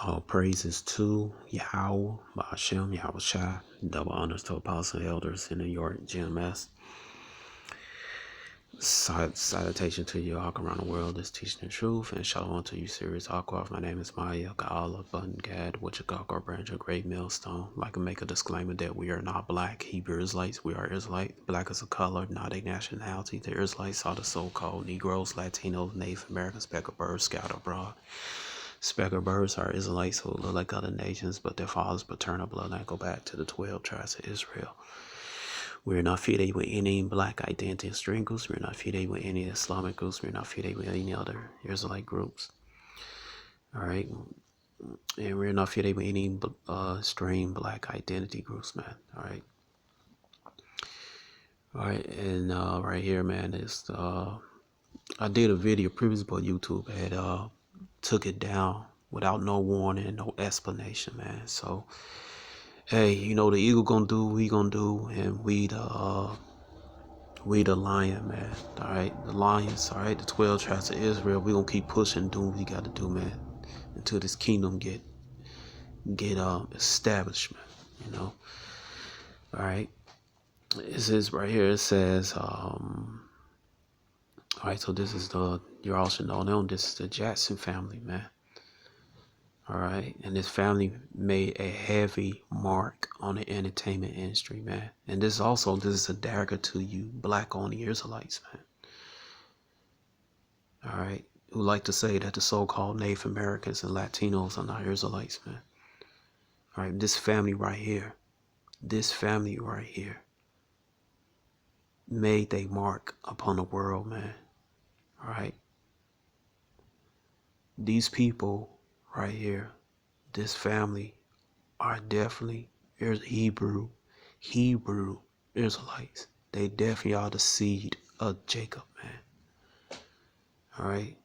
All praises to Yahweh, Ba'ashem, Yahweh Shai, double honors to apostle elders in New York, GMS. Salutation to you all around the world is teaching the truth, and shalom to you, serious Aquaf. My name is Maya, Ga'ala, Button Gad, Wichita, Branch, a great millstone. Like to make a disclaimer that we are not black Hebrew Israelites, we are Israelite. Black is a color, not a nationality. The Israelites are the so-called Negroes, Latinos, Native Americans, speckled birds scattered abroad. Speckled birds are Israelites who look like other nations, but their father's paternal bloodline go back to the 12 tribes of Israel. We're not affiliated with any black identity and string groups. We're not affiliated with any Islamic groups. We're not affiliated with any other Israelite groups. All right. And we're not affiliated with any extreme black identity groups, man. All right. All right. And right here, man, is I did a video previously, but YouTube had took it down without no warning, no explanation, man. So, hey, you know, the eagle gonna do what he gonna do, and we the lion, man. All right, the lions. All right, the 12 tribes of Israel. We gonna keep pushing, doing what we got to do, man, until this kingdom get establishment. You know. All right. It says right here. It says all right. So this is you all should know. This is the Jackson family, man. All right, and this family made a heavy mark on the entertainment industry, man. And this is a dagger to you black-only Israelites, man. All right, who like to say that the so-called Native Americans and Latinos are not Israelites, man. All right, this family right here made a mark upon the world, man. All right, these people right here, this family, are definitely Hebrew Israelites. They definitely are the seed of Jacob, man. All right.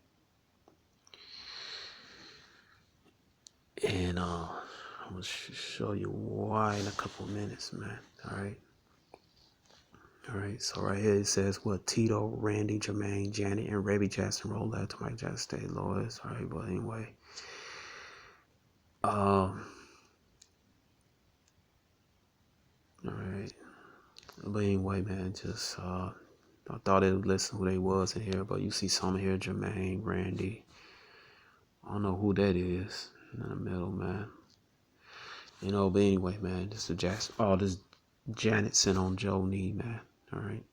And I'm gonna show you why in a couple of minutes, man. All right. All right. So right here it says what Tito, Randy, Jermaine, Janet, and Rebby Jackson rolled out to Mike Jackson State Lawyers. All right. But anyway, all right. But anyway, man, just I thought they would listen who they was in here, but you see some here, Jermaine, Randy. I don't know who that is in the middle, man. You know, but anyway, man, this is Jackson. Oh, this Janet sent on Joe Knee, man. All right.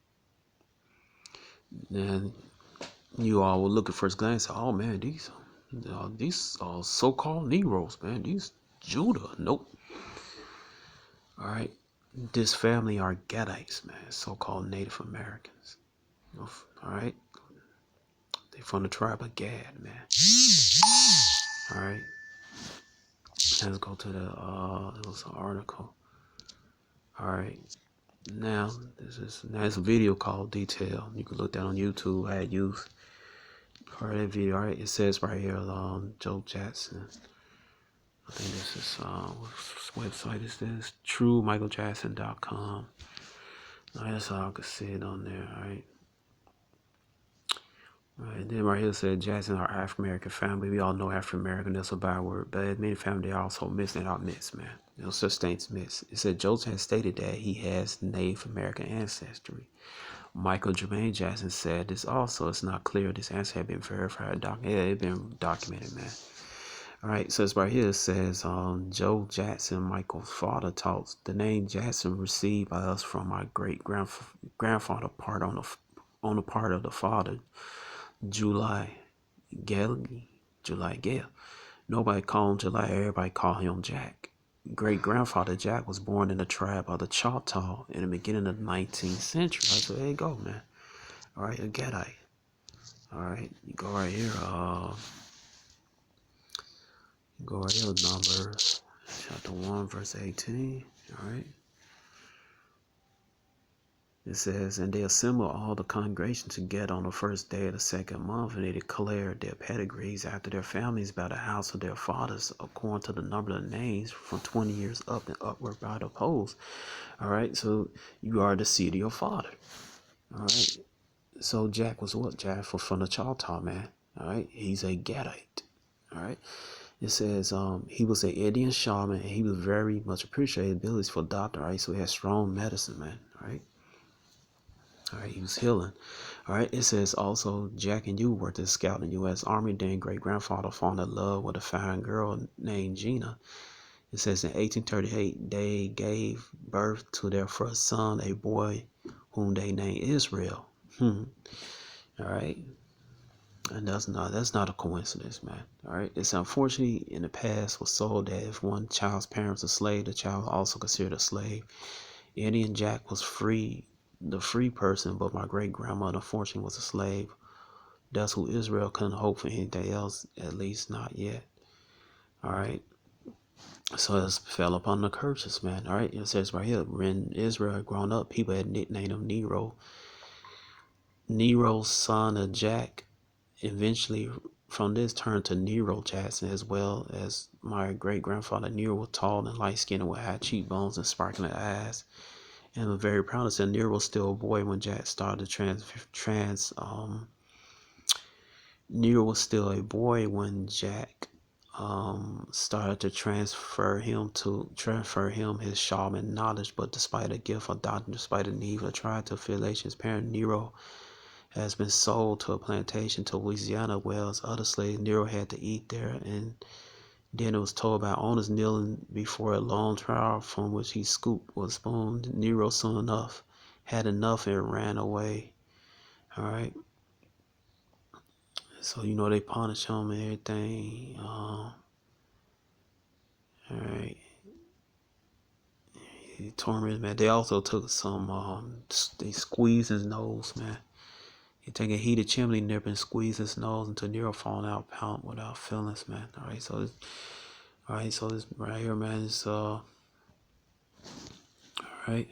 And you all will look at first glance. Oh man, these so-called Negroes, man. These Judah. Nope. All right. This family are Gadites, man. So-called Native Americans. All right. They from the tribe of Gad, man. All right. Let's go to it was an article. All right. Now there's a video called Detail. You can look that on YouTube. I had used part of that video. All right. It says right here, Joe Jackson. I think this is what website is this? TrueMichaelJackson.com. That's how I can see it on there. All right. Right, then right here it said Jackson are African American family. We all know African American, that's a bad word. But many families are also mixed and not mixed, man. No such things mixed. It said Joseph has stated that he has Native American ancestry. Michael Jermaine Jackson said this also. It's not clear this answer had been verified. Yeah, it's been documented, man. All right, so it's right here. It says Joe Jackson, Michael's father, taught the name Jackson received by us from my great grandfather part on the part of the father. July Gale. Nobody called him July, everybody called him Jack. Great grandfather Jack was born in the tribe of the Choctaw in the beginning of the 19th century. So there you go, man. All right, a Gadite. All right, you go right here. Numbers chapter 1, verse 18. All right. It says, and they assembled all the congregation together on the first day of the second month, and they declared their pedigrees after their families by the house of their fathers, according to the number of names from 20 years up and upward by the poles. All right, so you are the seed of your father. All right, so Jack was what? Jack was from the Choctaw, man. All right, he's a Gadite. All right, It says he was an Indian shaman, and he was very much appreciated abilities for doctor. All right, so he had strong medicine, man. All right, he was healing. All right, it says also Jack and you worked as a scout in the U.S. Army. Then great grandfather fall in love with a fine girl named Gina. It says in 1838 they gave birth to their first son, a boy whom they named Israel. All right. And that's not a coincidence, man. All right. It's unfortunately in the past was sold that if one child's parents a slave, the child was also considered a slave. Indian Jack was free, the free person, but my great grandmother unfortunately was a slave. That's who Israel couldn't hope for anything else, at least not yet. All right. So it fell upon the curses, man. All right. It says right here, when Israel had grown up, people had nicknamed him Nero. Nero's son of Jack eventually from this turned to Nero Jackson, as well as my great grandfather. Nero was tall and light skinned with high cheekbones and sparkling eyes. And I'm very proud to say Nero was still a boy when Jack started Nero was still a boy when Jack started to transfer him his shaman knowledge. But despite the gift of doctrine, despite the need for trying to affiliate his parent, Nero has been sold to a plantation to Louisiana, whereas other slaves Nero had to eat there, and then it was told by owners kneeling before a long trial from which he scooped with a spoon. Nero soon enough had enough and ran away. All right. So they punish him and everything. All right. He tormented, man. They also took some. They squeezed his nose, man. He take a heated chimney nip and squeeze his nose until Nero falling out pound without feelings, man. All right. So this right here, man, is all right.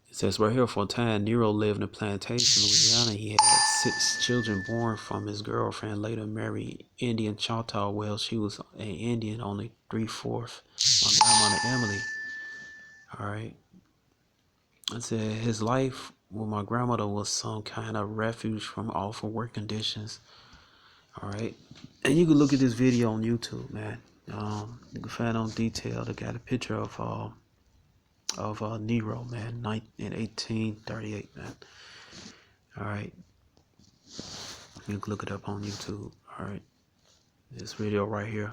It says right here, for a time, Nero lived in a plantation in Louisiana. He had 6 children born from his girlfriend, later married Indian Choctaw. Well, she was an Indian, only 3/4. My grandmother Emily. All right. I said his life with my grandmother was some kind of refuge from awful work conditions. All right. And you can look at this video on YouTube, man. You can find on detail. They got a picture of Nero, man, in 1838, man. All right, you can look it up on YouTube. All right, this video right here.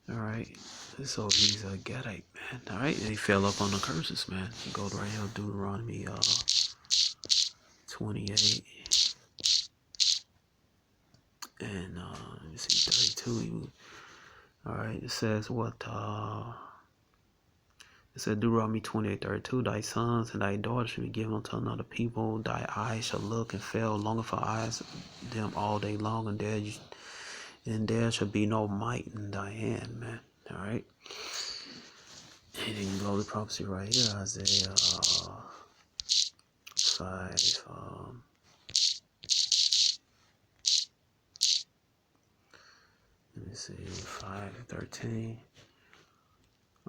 All right, so he's a Gadite, man. All right, and he fell up on the curses, man. You go right here, Deuteronomy 28 and let me see, 32. All right, it says what? It said Deuteronomy 28:32, thy sons and thy daughters shall be given unto another people. Thy eyes shall look and fail longer for eyes them all day long, and there shall be no might in thy hand, man. All right. And then you go to the prophecy right here, Isaiah 5. Let me see, 5:13.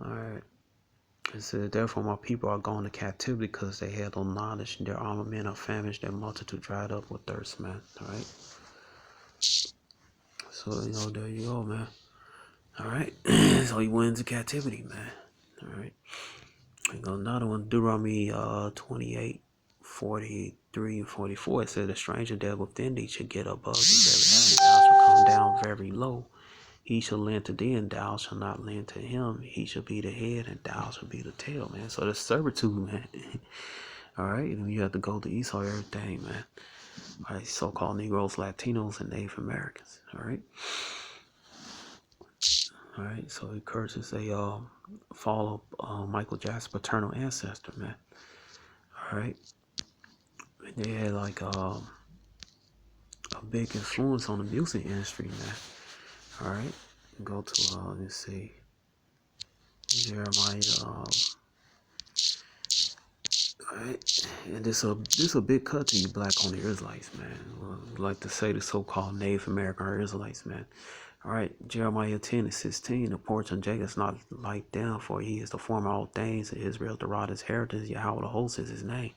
All right. It said, therefore my people are gone to captivity because they had no knowledge. Their armament are famished, their multitude dried up with thirst, man. All right. So, there you go, man. All right. So he went into captivity, man. All right. And another one, Deuteronomy 28, 43 and 44. It said, the stranger that within thee should get above thee very high, and thou shalt come down very low. He shall lend to thee, and thou shalt not lend to him. He shall be the head, and thou shalt be the tail, man. So that's servitude, man. All right. And you have to go to Esau, everything, man. All right. So-called Negroes, Latinos, and Native Americans. All right. All right. So he curses a fall of Michael Jackson's paternal ancestor, man. All right. And they had like a big influence on the music industry, man. All right. Go to let's see, Jeremiah. Alright, and this a big cut to you black on the Israelites, man. Like to say the so-called Native American or Israelites, man. Alright, Jeremiah 10 and 16, the portion of Jacob is not like them, for he is the former all things, and Israel the rod his heritage, Yahweh the host is his name.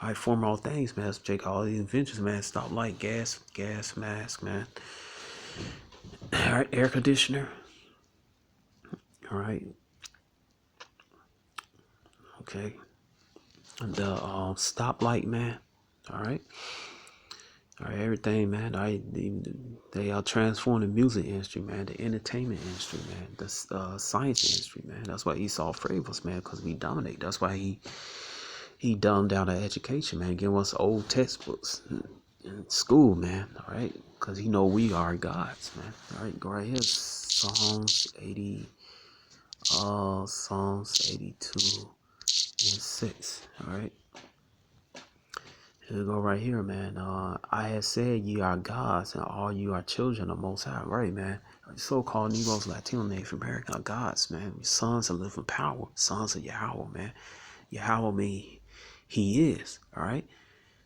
Alright, former all things, man. That's Jacob, all these inventions, man. Stop light, gas mask, man. Air conditioner. All right. Okay. The stoplight, man. All right. All right, everything, man. All right, they are transforming the music industry, man. The entertainment industry, man. The science industry, man. That's why Esau afraid of us, man, because we dominate. That's why he dumbed down our education, man. Giving us old textbooks in school, man. All right, because he know we are gods, man. All right, go right here. Psalms 80, Psalms 82 and 6. All right. Here we go right here, man. I have said ye are gods and all you are children of Most High. Right, man. So-called Negroes, Latino, Native American are gods, man. We're sons of living power. Sons of Yahweh, man. Yahweh means he is, all right?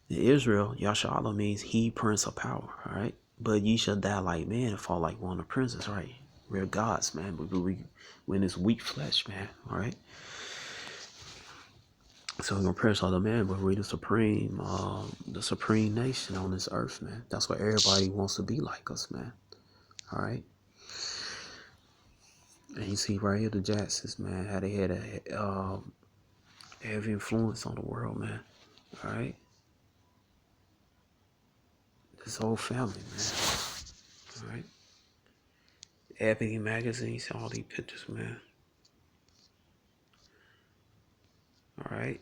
In Israel, Yashala means he, prince of power, all right? But ye shall die like men and fall like one of the princes, right? We're gods, man. We're in this weak flesh, man, all right? So we're gonna perish all the man, but we're the supreme nation on this earth, man. That's what everybody wants to be like us, man. All right. And you see right here the Jacksons, man, how they had a heavy influence on the world, man. All right. This whole family, man. All right. Ebony magazines, all these pictures, man. All right.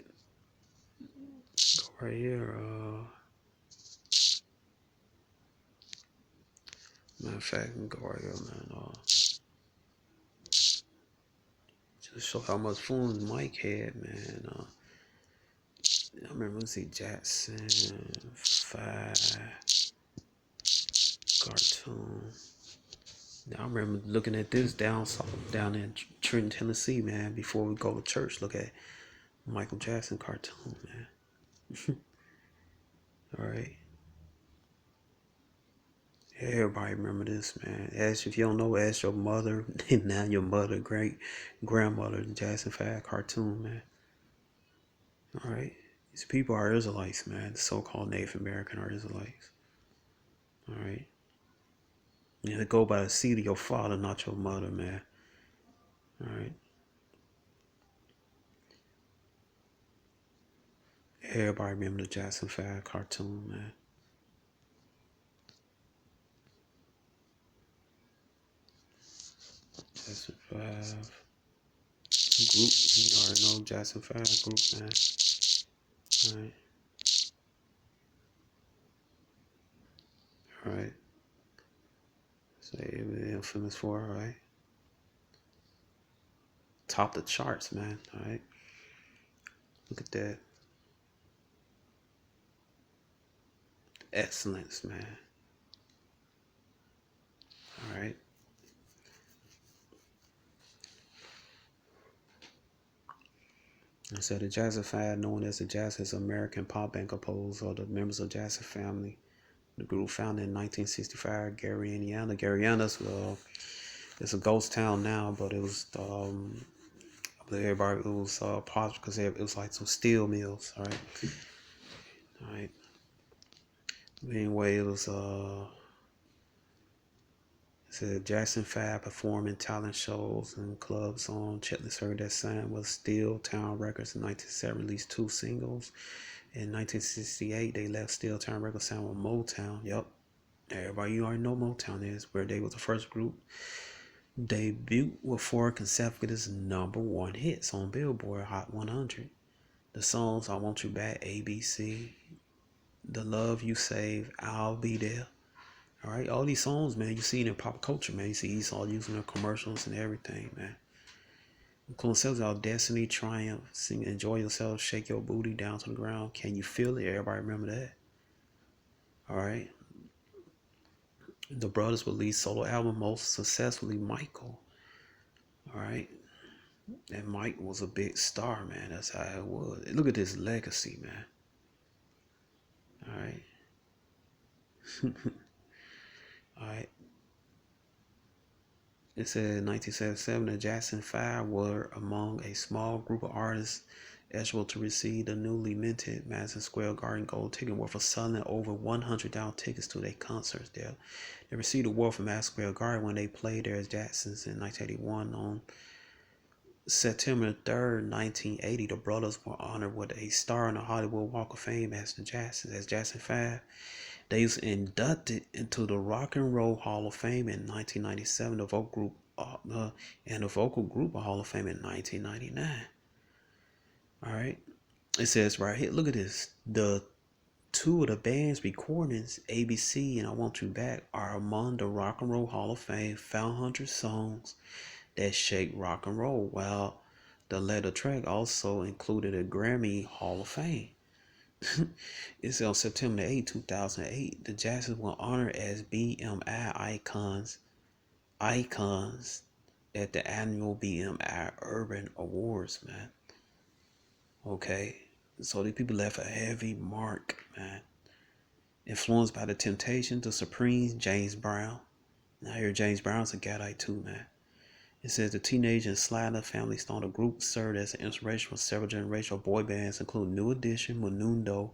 Go right here. Matter of fact, go right here, man. Just show how much fun Mike had, man. I remember, let's see, Jackson 5 cartoon. Now, I remember looking at this down in Trenton, Tennessee, man, before we go to church. Look at Michael Jackson cartoon, man. All right. Everybody remember this, man. Ask if you don't know, ask your mother, now your mother, great grandmother, the Jackson 5 cartoon, man. All right. These people are Israelites, man. The so-called Native American are Israelites. All right. You have to go by the seed of your father, not your mother, man. All right. Everybody remember the Jackson 5 cartoon, man. Jackson 5 group. You already know Jackson 5 group, man. All right. All right. Say it was infamous for, all right. Top the charts, man. All right. Look at that. Excellence, man. All right. And so the Jackson 5, known as the Jackson's American pop band composed of the members of the Jackson family. The group founded in 1965, Gary, Indiana. Gary, Indiana's it's a ghost town now, but it was I believe everybody it was popular because it was like some steel mills. All right. All right. Anyway, it was it said Jackson 5 performing talent shows and clubs on Chitlins heard that sign was Steel Town Records in 1970 released 2 singles. In 1968 they left Steel Town Records signed with Motown. Yep. Everybody you already know Motown is, where they was the first group debut with 4 consecutive #1 hits on Billboard Hot 100. The songs I Want You Back, ABC, The Love You Save, I'll Be There. All right, all these songs, man, you see it in pop culture, man. You see Esau using their commercials and everything, man. Including songs out Destiny, Triumph, Sing, Enjoy Yourself, Shake Your Booty Down to the Ground. Can You Feel It? Everybody remember that. All right. The brothers released solo album most successfully, Michael. All right. And Mike was a big star, man. That's how it was. Look at this legacy, man. All right. All right. It said in 1977 the Jackson 5 were among a small group of artists eligible to receive the newly minted Madison Square Garden gold ticket award for selling over 100,000 tickets to their concerts there. They received the award from Madison Square Garden when they played there as Jacksons in 1981. On September 3rd, 1980, the brothers were honored with a star on the Hollywood Walk of Fame as the Jacksons. As Jackson 5, they was inducted into the Rock and Roll Hall of Fame in 1997, the vocal group and the vocal group Hall of Fame in 1999. All right, it says right here, look at this. The two of the band's recordings, ABC and I Want You Back, are among the Rock and Roll Hall of Fame 500 songs that shake rock and roll, while the latter track also included a Grammy Hall of Fame. It's on September 8, 2008. The Jacksons were honored as BMI icons at the annual BMI Urban Awards, man. Okay, so these people left a heavy mark, man. Influenced by the Temptations, the Supremes, James Brown. Now here, James Brown's a Gadite too, man. It says the Teenage and Slider family started a group served as an inspiration for several generational boy bands, including New Edition, Menudo.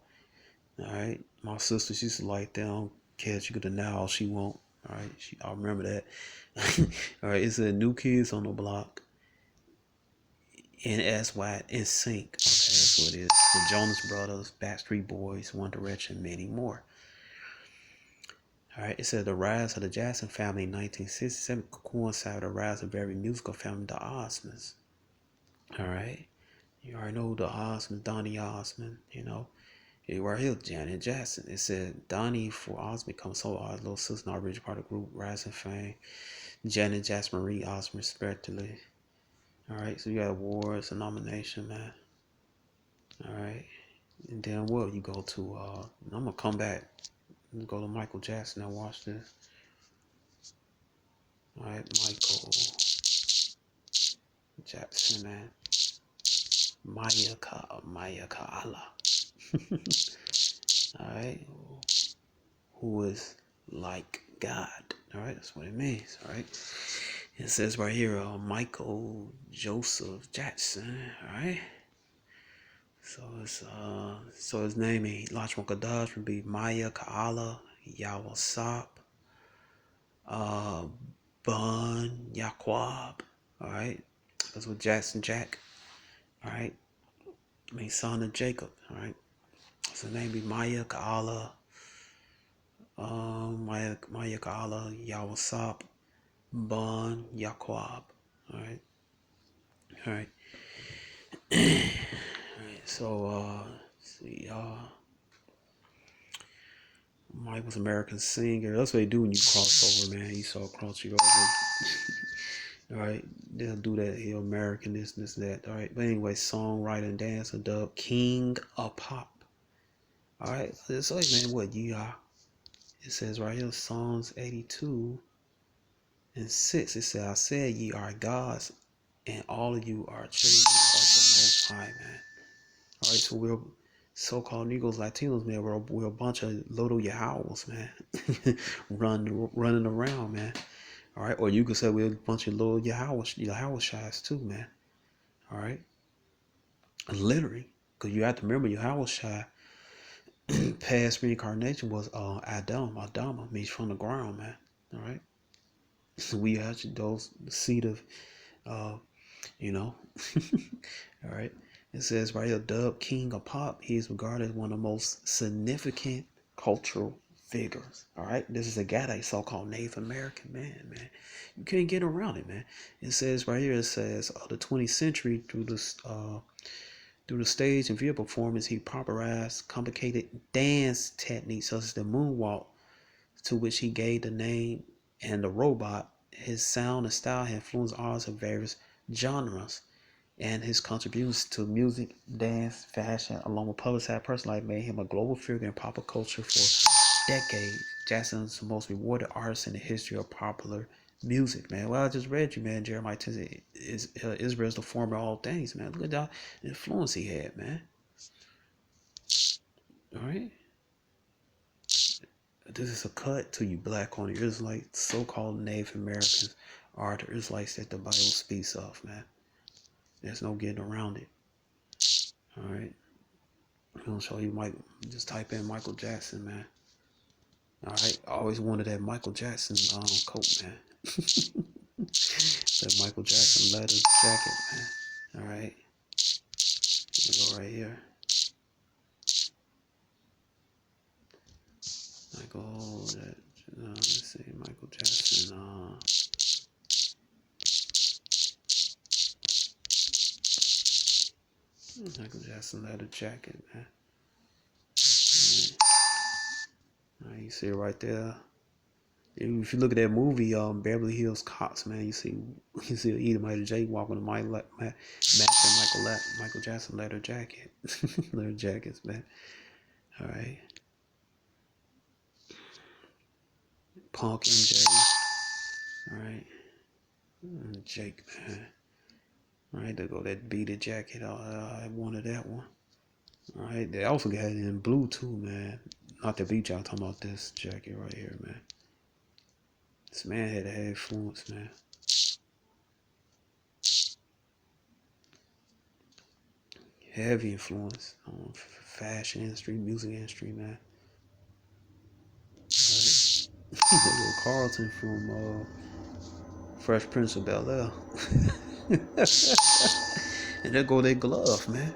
Alright, my sister, she used to like them. Catch, she could deny all she want. Alright, I remember that. Alright, it said New Kids on the Block. NSY and Sync. Okay, that's what it is. The Jonas Brothers, Backstreet Boys, One Direction, many more. Alright, it says the rise of the Jackson family in 1967 coincided with the rise of very musical family, the Osmonds. Alright, you already know the Osmonds, Donny Osmond, you know. Right here, Janet Jackson. It said Donnie for Osmond becomes so odd, little sister, not original part of the group, Rising Fame. Janet Jackson, Marie Osmond, respectively. Alright, so you got awards and nomination, man. Alright. And then what? You go to I'm gonna come back. Let's go to Michael Jackson and watch this. Alright, Michael Jackson, man. Maya Kaala. Alright. Who is like God. Alright, that's what it means. Alright. It says right here, Michael Joseph Jackson. Alright. So it's so his name is Lachman Kadash would be Maya Kaala Yawasap Bun Yaquab. Alright. That's what Jackson Jack. Alright. I mean son of Jacob. Alright. So his name be Maya Kaala. Maya Kaala Yawasap Bun Yaquab. Alright. Alright. So see Mike was American singer. That's what they do when you cross over, man. You saw cross you over. Alright, they'll do that here, American, this, that. Alright, but anyway, songwriter and dancer, dub, king of pop. Alright, it's like, man, what you are. It says right here, Psalms 82 and 6. It says, I said ye are gods, and all of you are children of the Most High, man. Alright, so we're so-called Negroes, Latinos, man. We're a bunch of little Yahwehs, man. running around, man. Alright, or you could say we're a bunch of little Yahweh too, man. Alright. Literally. Because you have to remember Yahweh past reincarnation was Adama means from the ground, man. Alright. So we actually those the seed of Alright. It says right here, dubbed King of Pop, he is regarded as one of the most significant cultural figures. Alright, this is a Gadite, so-called Native American man. You can't get around it, man. It says right here, it says the 20th century through the stage and video performance, he popularized complicated dance techniques such as the moonwalk, to which he gave the name, and the robot. His sound and style have influenced artists of various genres, and his contributions to music, dance, fashion, along with publicized personality, made him a global figure in pop culture for decades. Jackson is the most rewarded artist in the history of popular music, man. Well, I just read you, man. Jeremiah 10 Israel is the former of all things, man. Look at that influence he had, man. All right. This is a cut to you black on the Israelites, so-called Native Americans are the Israelites that the Bible speaks of, man. There's no getting around it. All right. I'm gonna show you Mike. Just type in Michael Jackson, man. All right. I always wanted that Michael Jackson coat, man. That Michael Jackson leather jacket, man. All right. Go right here. Michael, let's see, Michael Jackson. Michael Jackson leather jacket, man. All right, you see it right there. If you look at that movie, Beverly Hills Cops, man, you see Edie Michael J walking to matching Michael Jackson leather jacket, leather jackets, man. All right, Punk MJ. All right, Jake, man. All right, there go that beaded jacket. I wanted that one. All right, they also got it in blue too, man. Not the beach, I'm talking about this jacket right here, man. This man had a influence, man. Heavy influence on fashion industry, music industry, man. Right. Little Carlton from Fresh Prince of Bel-Air. And there go that glove, man.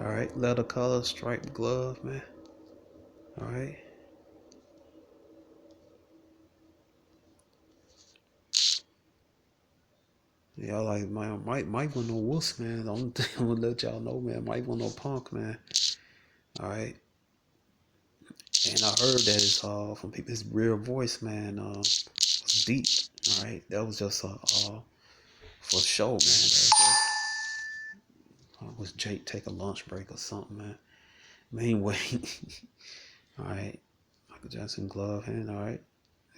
All right, leather color, striped glove, man. All right. Y'all like, man, Mike wasn't no wuss, man. The only thing I'm gonna let y'all know, man, Mike wasn't no punk, man. All right. And I heard that it's from people, his real voice, man, was deep. All right. That was just for show, man. Was Jake take a lunch break or something, man? Anyway, all right. Michael Jackson glove hand, all right.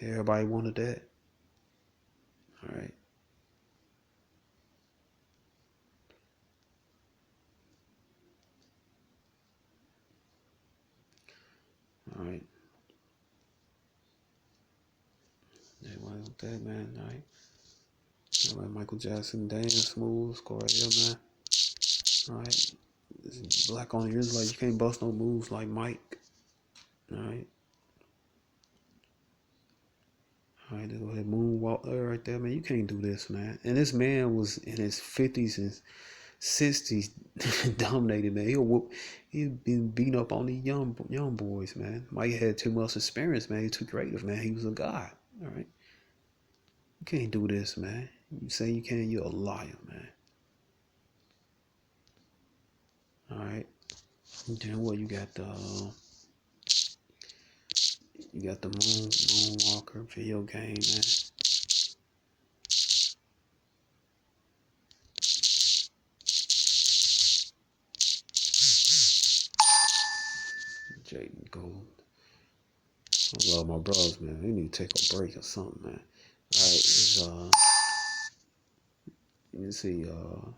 Everybody wanted that. All right. All right. Everybody want that, man. All right. All right, Michael Jackson dance moves, go right here, man. All right. Black on ears, like you can't bust no moves like Mike. All right. All right, they go ahead moonwalk there right there, man. You can't do this, man. And this man was in his 50s and 60s, dominated, man. He'd been beating up on these young boys, man. Mike had too much experience, man. He's too creative, man. He was a god. All right. You can't do this, man. You say you can, you're a liar, man. All right. Then what? You got the Moonwalker video game, man. Jaden Gold. I love my brothers, man. They need to take a break or something, man. All right, you see, all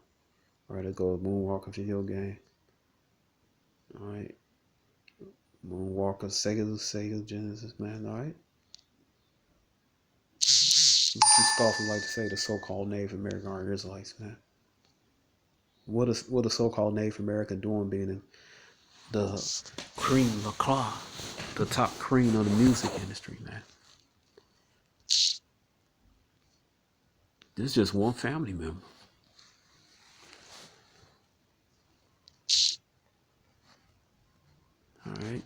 right, let's go Moonwalker video game. All right, Moonwalker, Sega Genesis, man. All right. You scoffers like to say the so-called Native American are Israelites, man. What a so-called Native American doing being in the cream la claw, the top cream of the music industry, man. This is just one family member. All right.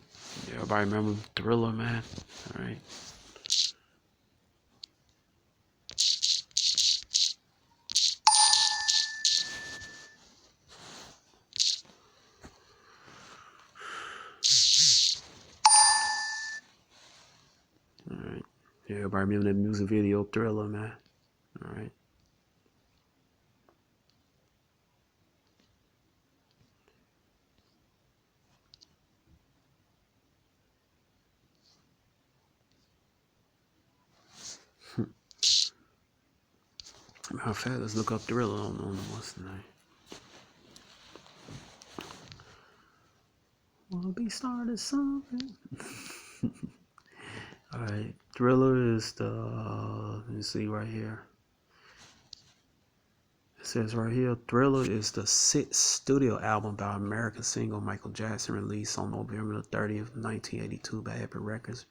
Everybody remember Thriller, man? All right. All right. Everybody remember that music video Thriller, man? All right. Matter of fact, let's look up Thriller on what's the name. Wanna be started something. All right, Thriller is the let me see right here. It says right here, Thriller is the sixth studio album by American singer Michael Jackson, released on November 30th, 1982 by Epic Records.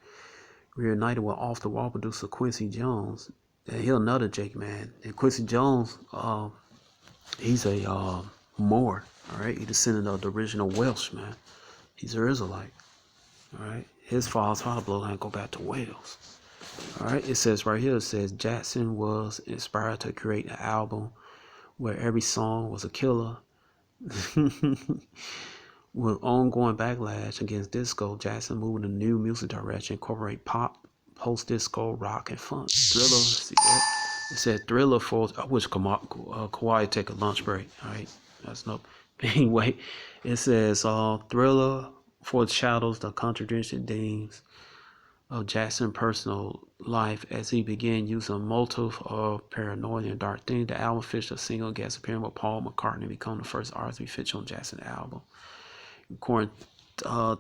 Reunited with Off the Wall producer Quincy Jones. And he's another Jake man. And Quincy Jones, he's a Moor, alright? He's descendant of the original Welsh, man. He's an Israelite, alright? His father's bloodline go back to Wales. Alright, it says right here, it says Jackson was inspired to create an album where every song was a killer. With ongoing backlash against disco, Jackson moved in a new music direction, incorporate pop, post-disco, rock, and funk. Thriller, see that? It said Thriller for, I wish Kawhi take a lunch break, alright? That's no, anyway, it says Thriller foreshadows the contradiction themes of Jackson's personal life as he began using a motive of paranoia and dark themes. The album featured a single guest appearance with Paul McCartney, becoming the first artist to be featured on Jackson's album. Recording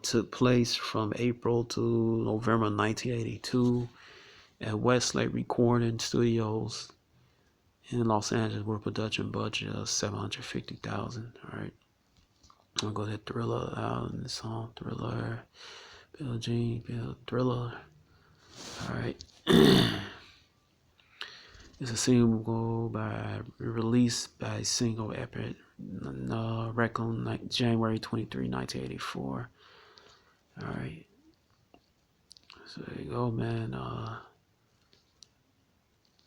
took place from April to November 1982 at Westlake Recording Studios in Los Angeles with a production budget of $750,000. Alright. I'll go to Thriller out in the song Thriller. Bill Jean, Bill Thriller. Alright. It's a single released by single Epic record January 23, 1984. Alright. So there you go, man.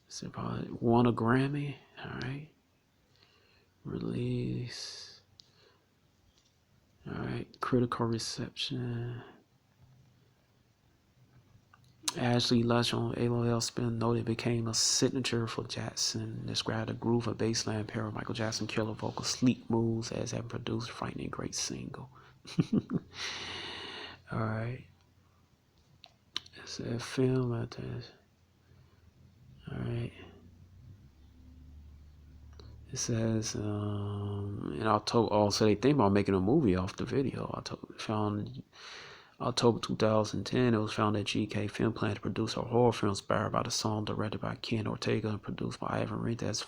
So probably won a Grammy. Alright. Release. Alright. Critical reception. Ashley Lush on AOL Spin noted it became a signature for Jackson. Described a groove of bassline pair of Michael Jackson killer vocal sleep moves as having produced frightening great single. Alright. It's a film at this. Alright. It says in October, so they think about making a movie off the video. Found October 2010, it was found that GK Film planned to produce a horror film inspired by the song, directed by Ken Ortega and produced by Ivan Reed. That's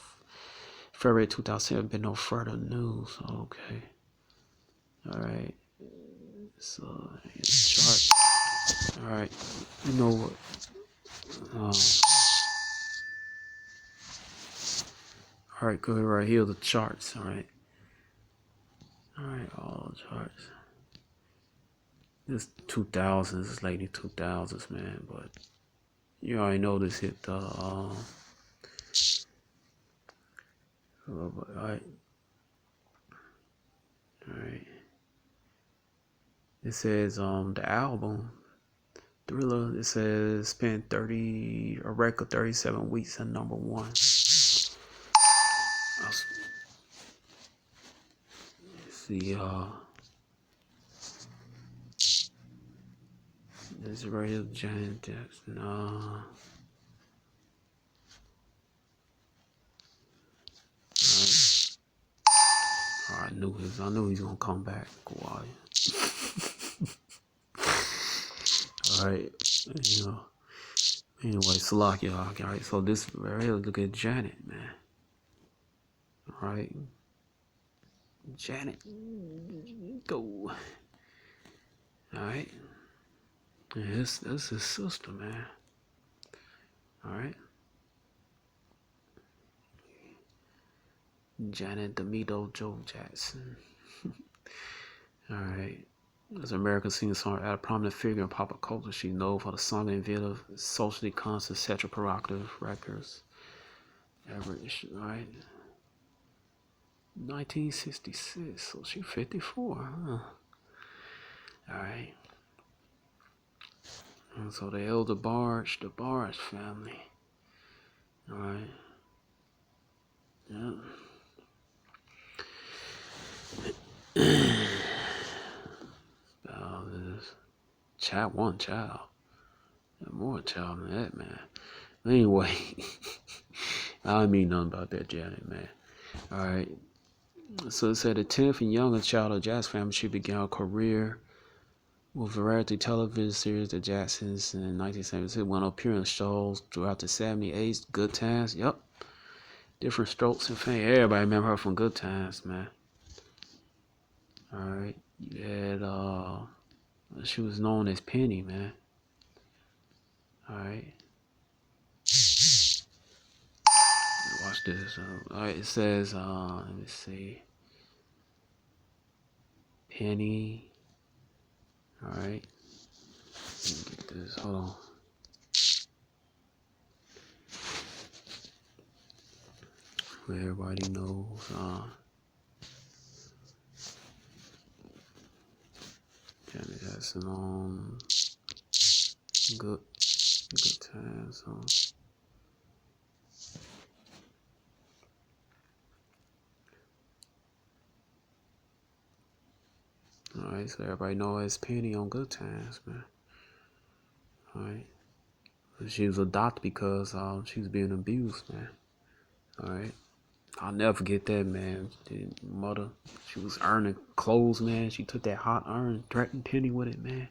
February 2007. Been no further news. Okay. All right. So chart. All right. You know what? All right. Good. Right here, the charts. All right. All right. All the charts. This 2000s, it's late 2000s, man, but you already know this hit the, alright. It says, the album, Thriller, it says, spent a record 37 weeks at number one. Let's see, this is right here, Janet Jackson. I knew he's gonna come back. Kawhi. Alright, you know. Anyway, Salakia. Alright, so this right here, look at Janet, man. Alright. Janet. Go. Alright. Yeah, that's his sister, man. Alright. Janet Demito Joe Jackson. Alright. As an American singer-songwriter, a prominent figure in pop culture, she's known for the song innovative, socially conscious, sexual provocative records. Average, right? 1966, so she's 54, huh? Alright. And so the elder Barge, the Barge family. Alright. Yeah. About this. One child. More child than that, man. Anyway. I don't mean nothing about that, Janet, man. Alright. So it said the 10th and younger child of Jackson family, she began her career with variety television series The Jacksons in 1976. Went on appearing shows throughout the 70s, Good Times, yep. Different Strokes and Fame. Everybody remember her from Good Times, man. Alright. You had she was known as Penny, man. Alright. Watch this. Alright, it says let me see. Penny. Alright. Let me get this. Hold on. Everybody knows Janet Jackson on Good Times. Alright, so everybody knows as Penny on Good Times, man. Alright. She was adopted because she was being abused, man. Alright. I'll never forget that, man. The mother, she was ironing clothes, man. She took that hot iron, threatened Penny with it, man.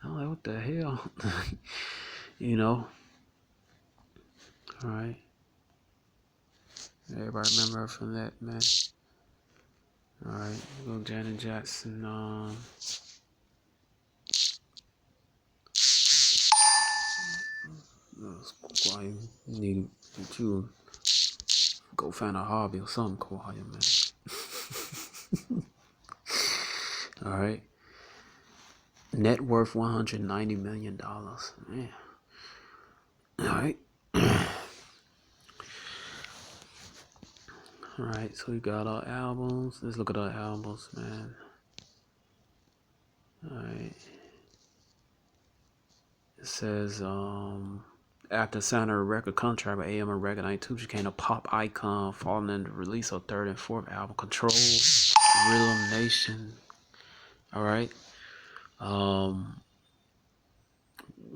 I'm like, what the hell? You know? Alright. Everybody remember her from that, man. Alright, go Janet Jackson. Why you need to go find a hobby or something quiet, man. Alright. Net worth $190 million. Man. Alright. Alright, so we got our albums. Let's look at our albums, man. Alright. It says, after signing a record contract with AM Record 92, she became a pop icon, following the release of third and fourth album, Control, Rhythm Nation. Alright.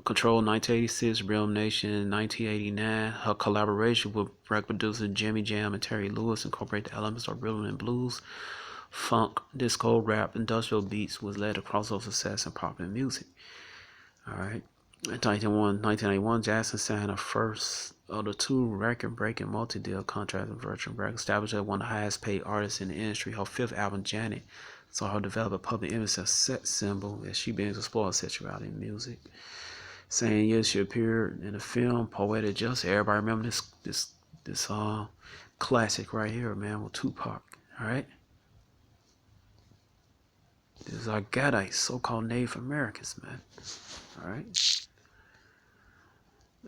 Control 1986, Rhythm Nation 1989. Her collaboration with record producer Jimmy Jam and Terry Lewis incorporated the elements of rhythm and blues, funk, disco, rap, industrial beats, was led to crossover success in popular music. Alright. In 1991, Jackson signed her first of the two record-breaking multi-deal contracts with Virgin Records, established as one of the highest-paid artists in the industry. Her fifth album, Janet, saw her develop a public image as a sex symbol as she began to explore sexuality in music. Same year, she appeared in the film Poetic Justice. Everybody remember this classic right here, man, with Tupac. All right. This is our Gadites, so-called Native Americans, man. All right.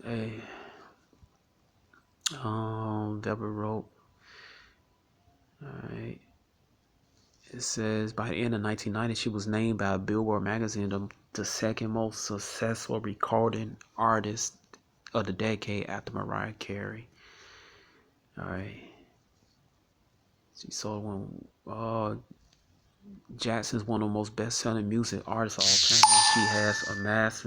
Hey, Deborah wrote. All right. It says by the end of 1990, she was named by Billboard magazine the second most successful recording artist of the decade after Mariah Carey. All right. She sold one. Jackson's one of the most best-selling music artists of all time. She has amassed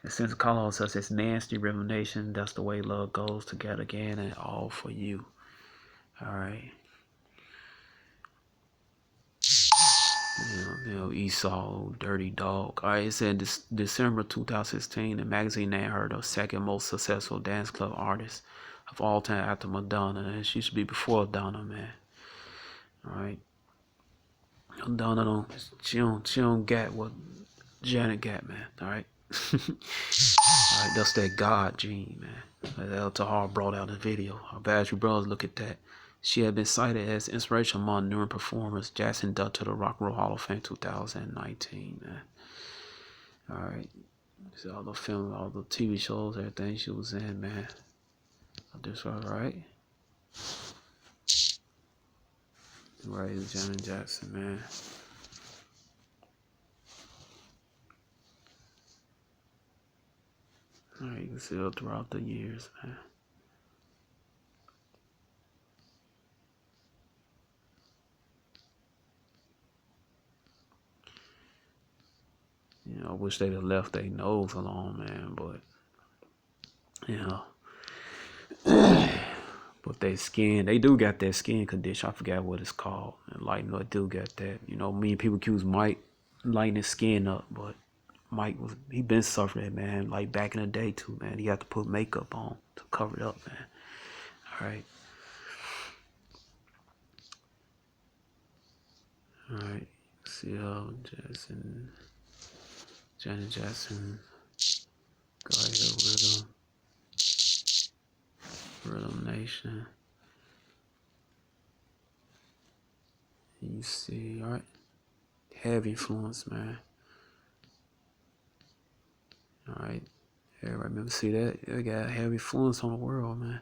extensive colors such as Nasty, Rhythm Nation, That's the Way Love Goes, Together Again, and All for You. All right. Esau, Dirty Dog. All right, it said December 2016, the magazine named her the second most successful dance club artist of all time after Madonna, and she should be before Donna, man. All right. Donna she don't get what Janet got, man. All right. Alright, that's that God gene, man. El Tahar brought out the video. Our Battery Brothers, look at that. She had been cited as inspiration among numerous performers. Jackson inducted to the Rock and Roll Hall of Fame 2019, man. Alright. See all the film, all the TV shows, everything she was in, man. This right? Right, Janet Jackson, man. Alright, you can see it throughout the years, man. I wish they'd have left their nose alone, man, but, but their skin, they do got that skin condition. I forgot what it's called. And like, they do got that. Many people accuse Mike lighting his skin up, but Mike he been suffering, man. Like back in the day too, man. He had to put makeup on to cover it up, man. Alright. Alright. CL Jackson. Janet Jackson. Go ahead, Rhythm Nation. You see, alright. Heavy influence, man. Alright. Everybody remember see that? They got heavy influence on the world, man.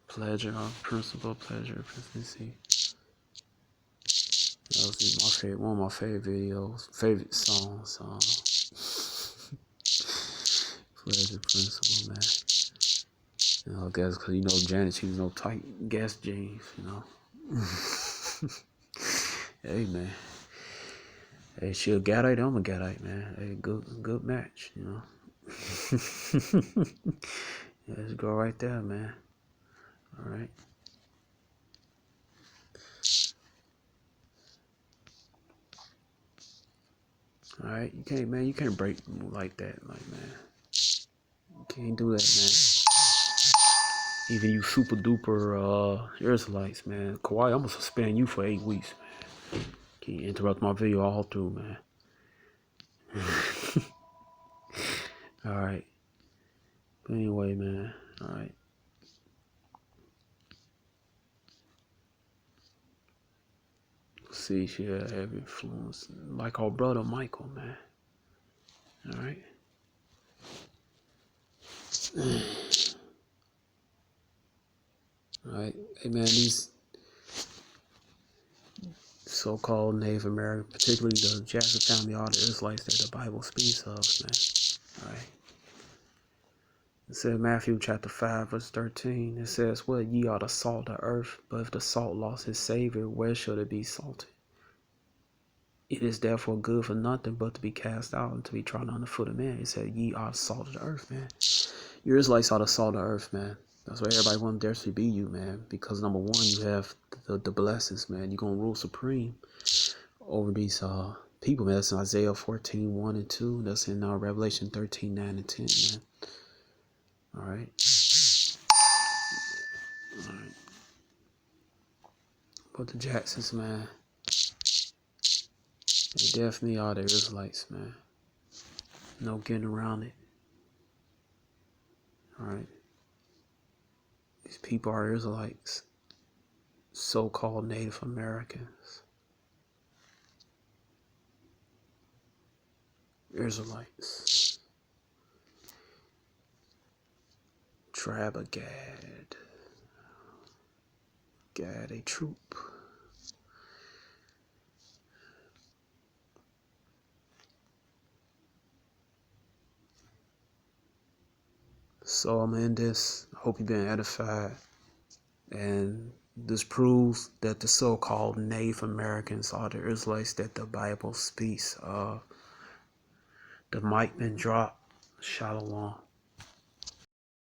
Pleasure, principle, pleasure, consistency. That was my favorite, one of my favorite videos, favorite songs. Pleasure, principle, man. You know, I guess because, you know, Janet, she was no tight gas jeans, you know. Hey, man. Hey, she a Gadite, I'm a Gadite, man. Hey, good match, you know. Yeah, let's go right there, man. All right. All right, you can't, man. You can't break like that, like, man. You can't do that, man. Even you super duper Israelites, man. Kawhi, I'm gonna suspend you for 8 weeks, man. Can you interrupt my video all through, man? All right. But anyway, man. All right. See, she had heavy influence, like our brother Michael, man. All right. All right. Hey, man, these so-called Native American, particularly the Jackson family, all the Israelites that the Bible speaks of, man. All right. It says Matthew chapter 5, verse 13. It says, "Well, ye are the salt of the earth, but if the salt lost his savor, where should it be salted? It is therefore good for nothing but to be cast out and to be trodden under foot of men." It said, "Ye are the salt of the earth," man. You Israelites are the salt of the earth, man. That's why everybody wants there to be you, man. Because number one, you have the blessings, man. You're gonna rule supreme over these people, man. That's in Isaiah 14, 1 and 2. That's in Revelation 13, 9 and 10, man. All right. All right. But the Jacksons, man, they definitely are the Israelites, man. No getting around it. All right. These people are Israelites, so-called Native Americans. Israelites. Tribe of Gad. Gad, a troop. So I'm in this. I hope you've been edified. And this proves that the so-called Native Americans are the Israelites that the Bible speaks of. The mic been dropped. Shalom.